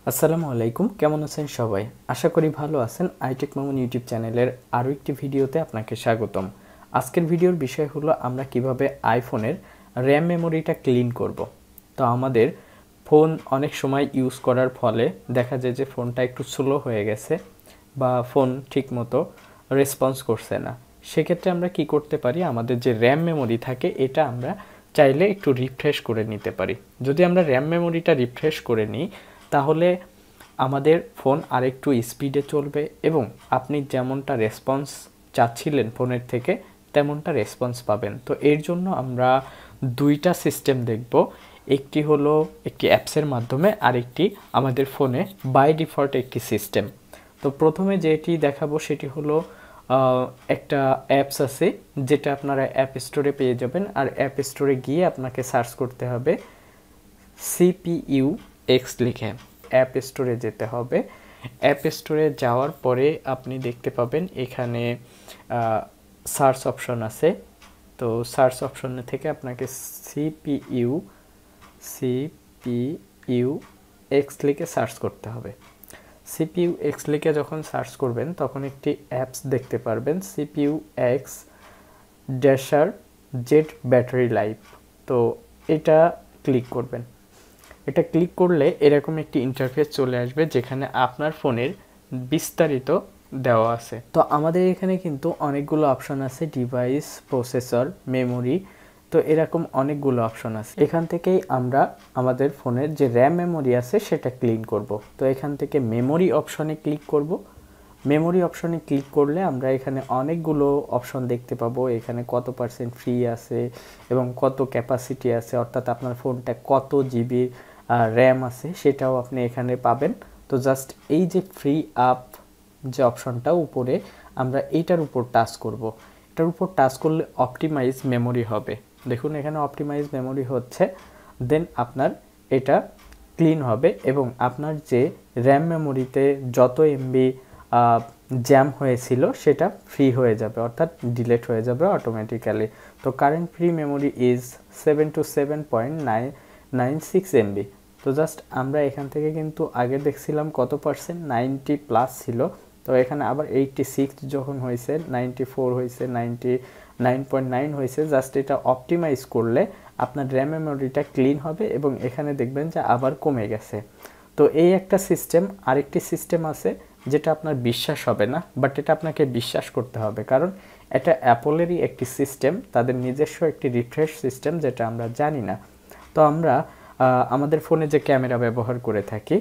আসসালামু আলাইকুম, কেমন আছেন সবাই? আশা করি ভালো আছেন। iTechMamun ইউটিউব চ্যানেলের আরও একটি ভিডিওতে আপনাকে স্বাগতম। আজকের ভিডিওর বিষয় হলো আমরা কিভাবে আইফোনের র্যাম মেমোরিটা ক্লিন করব। তো আমাদের ফোন অনেক সময় ইউজ করার ফলে দেখা যায় যে ফোনটা একটু স্লো হয়ে গেছে বা ফোন ঠিকমতো রেসপন্স করছে না। সেক্ষেত্রে আমরা কি করতে পারি, আমাদের যে র্যাম মেমোরি থাকে এটা আমরা চাইলে একটু রিফ্রেশ করে নিতে পারি। যদি আমরা র্যাম মেমোরিটা রিফ্রেশ করে নিই তাহলে আমাদের ফোন আরেকটু স্পিডে চলবে এবং আপনি যেমনটা রেসপন্স চাচ্ছিলেন ফোনের থেকে তেমনটা রেসপন্স পাবেন। তো এর জন্য আমরা দুইটা সিস্টেম দেখব। একটি হলো একটি অ্যাপসের মাধ্যমে, আরেকটি আমাদের ফোনে বাই ডিফল্ট একটি সিস্টেম। তো প্রথমে যেটি দেখাবো সেটি হলো একটা অ্যাপস আছে যেটা আপনারা অ্যাপ স্টোরে পেয়ে যাবেন। আর অ্যাপ স্টোরে গিয়ে আপনাকে সার্চ করতে হবে CPU X লিখে অ্যাপ স্টোরে যেতে হবে। অ্যাপ স্টোরে যাওয়ার পরে আপনি দেখতে পাবেন এখানে সার্চ অপশন আছে। তো সার্চ অপশনে থেকে আপনাকে CPU X লিখে সার্চ করতে হবে। CPU X লিখে যখন সার্চ করবেন তখন একটি অ্যাপস দেখতে পারবেন, CPU X ড্যাশার জেট ব্যাটারি লাইফ। তো এটা ক্লিক করবেন। এটা ক্লিক করলে এরকম একটি ইন্টারফেস চলে আসবে যেখানে আপনার ফোনের বিস্তারিত দেওয়া আছে। তো আমাদের এখানে কিন্তু অনেকগুলো অপশন আছে, ডিভাইস, প্রসেসর, মেমোরি। তো এরকম অনেকগুলো অপশন আছে। এখান থেকেই আমরা আমাদের ফোনের যে র্যাম মেমোরি আছে সেটা ক্লিন করব। তো এখান থেকে মেমোরি অপশনে ক্লিক করব। মেমোরি অপশনে ক্লিক করলে আমরা এখানে অনেকগুলো অপশন দেখতে পাবো। এখানে কত % ফ্রি আছে এবং কত ক্যাপাসিটি আছে, অর্থাৎ আপনার ফোনটা কত জিবি র্যাম আছে সেটাও আপনি এখানে পাবেন। তো জাস্ট এই যে ফ্রি আপ যে অপশনটা উপরে, আমরা এইটার উপর টাচ করব। এটার উপর টাচ করলে অপটিমাইজ মেমোরি হবে। দেখুন এখানে অপটিমাইজ মেমোরি হচ্ছে, দেন আপনার এটা ক্লিন হবে এবং আপনার যে র্যাম মেমোরিতে যত এমবি জ্যাম হয়েছিল সেটা ফ্রি হয়ে যাবে, অর্থাৎ ডিলিট হয়ে যাবে অটোমেটিক্যালি। তো current free memory is 727.996 MB। তো জাস্ট আমরা এখান থেকে কিন্তু আগে দেখছিলাম কত %, 90+ ছিল। তো এখানে আবার 86 যখন হয়েছে, 94 হয়েছে, 99.9 হয়েছে। জাস্ট এটা অপটিমাইজ করলে আপনার র্যাম মেমোরিটা ক্লিন হবে এবং এখানে দেখবেন যে আবার কমে গেছে। তো এই একটা সিস্টেম। আরেকটি সিস্টেম আছে যেটা আপনার বিশ্বাস হবে না, বাট এটা আপনাকে বিশ্বাস করতে হবে, কারণ এটা অ্যাপলেরই একটি সিস্টেম, তাদের নিজস্ব একটি রিফ্রেশ সিস্টেম যেটা আমরা জানি না। তো আমরা আমাদের ফোনে যে ক্যামেরা ব্যবহার করে থাকি,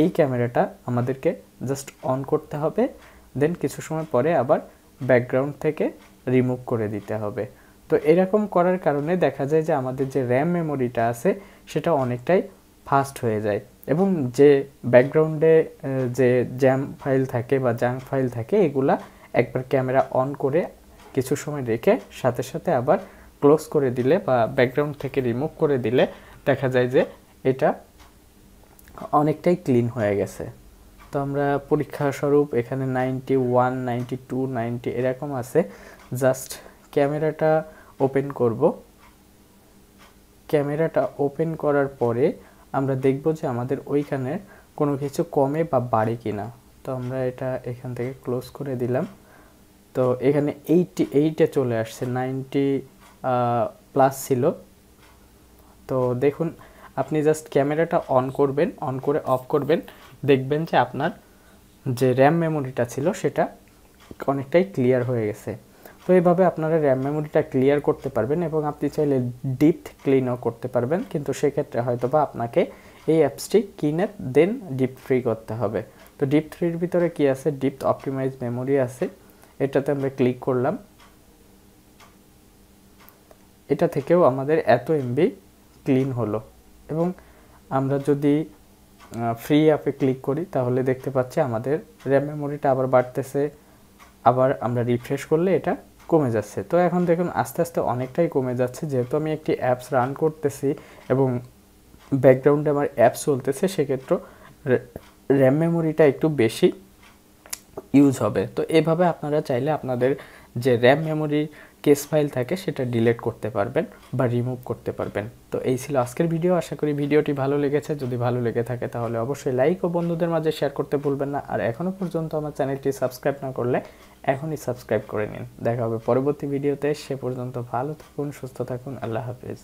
এই ক্যামেরাটা আমাদেরকে জাস্ট অন করতে হবে, দেন কিছু সময় পরে আবার ব্যাকগ্রাউন্ড থেকে রিমুভ করে দিতে হবে। তো এরকম করার কারণে দেখা যায় যে আমাদের যে র্যাম মেমোরিটা আছে সেটা অনেকটাই ফাস্ট হয়ে যায় এবং যে ব্যাকগ্রাউন্ডে যে জ্যাম ফাইল থাকে বা জাঙ্ক ফাইল থাকে এগুলা একবার ক্যামেরা অন করে কিছু সময় রেখে সাথে সাথে আবার ক্লোজ করে দিলে বা ব্যাকগ্রাউন্ড থেকে রিমুভ করে দিলে দেখা যায় যে এটা অনেকটাই ক্লিন হয়ে গেছে। তো আমরা পরীক্ষা স্বরূপ এখানে 91, 92, 90 এরকম আছে। জাস্ট ক্যামেরাটা ওপেন করব। ক্যামেরাটা ওপেন করার পরে আমরা দেখব যে আমাদের ওইখানে কোনো কিছু কমে বা বাড়ে কিনা। তো আমরা এটা এখান থেকে ক্লোজ করে দিলাম। তো এখানে 88-এ চলে আসছে, 90+ ছিল। তো দেখুন আপনি জাস্ট ক্যামেরাটা অন করবেন, অন করে অফ করবেন, দেখবেন যে আপনার যে র্যাম মেমোরিটা ছিল সেটা অনেকটাই ক্লিয়ার হয়ে গেছে। তো এইভাবে আপনারা র্যাম মেমোরিটা ক্লিয়ার করতে পারবেন এবং আপনি চাইলে ডিপ ক্লিনও করতে পারবেন, কিন্তু সেক্ষেত্রে হয়তোবা আপনাকে এই অ্যাপসটি কিনে দেন ডিপ ফ্রি করতে হবে। তো ডিপ ফ্রির ভিতরে কি আছে, ডিপ অপটিমাইজ মেমোরি আছে, এটাতে আমরা ক্লিক করলাম। এটা থেকেও আমাদের এত এমবি ক্লিন হলো এবং আমরা যদি ফ্রি অ্যাপে ক্লিক করি তাহলে দেখতে পাচ্ছি আমাদের র্যাম মেমোরিটা আবার বাড়তেছে, আবার আমরা রিফ্রেশ করলে এটা কমে যাচ্ছে। তো এখন দেখুন আস্তে আস্তে অনেকটাই কমে যাচ্ছে, যেহেতু আমি একটি অ্যাপস রান করতেছি এবং ব্যাকগ্রাউন্ডে আমার অ্যাপস চলতেছে, সেক্ষেত্রে র্যাম মেমোরিটা একটু বেশি ইউজ হবে। তো এভাবে আপনারা চাইলে আপনাদের যে র্যাম মেমোরি কেস ফাইল থাকে সেটা ডিলিট করতে পারবেন বা রিমুভ করতে পারবেন। তো এই ছিল আজকের ভিডিও। আশা করি ভিডিওটি ভালো লেগেছে। যদি ভালো লেগে থাকে তাহলে অবশ্যই লাইক ও বন্ধুদের মাঝে শেয়ার করতে ভুলবেন না। আর এখনও পর্যন্ত আমার চ্যানেলটি সাবস্ক্রাইব না করলে এখনই সাবস্ক্রাইব করে নিন। দেখা হবে পরবর্তী ভিডিওতে। সে পর্যন্ত ভালো থাকুন, সুস্থ থাকুন। আল্লাহ হাফেজ।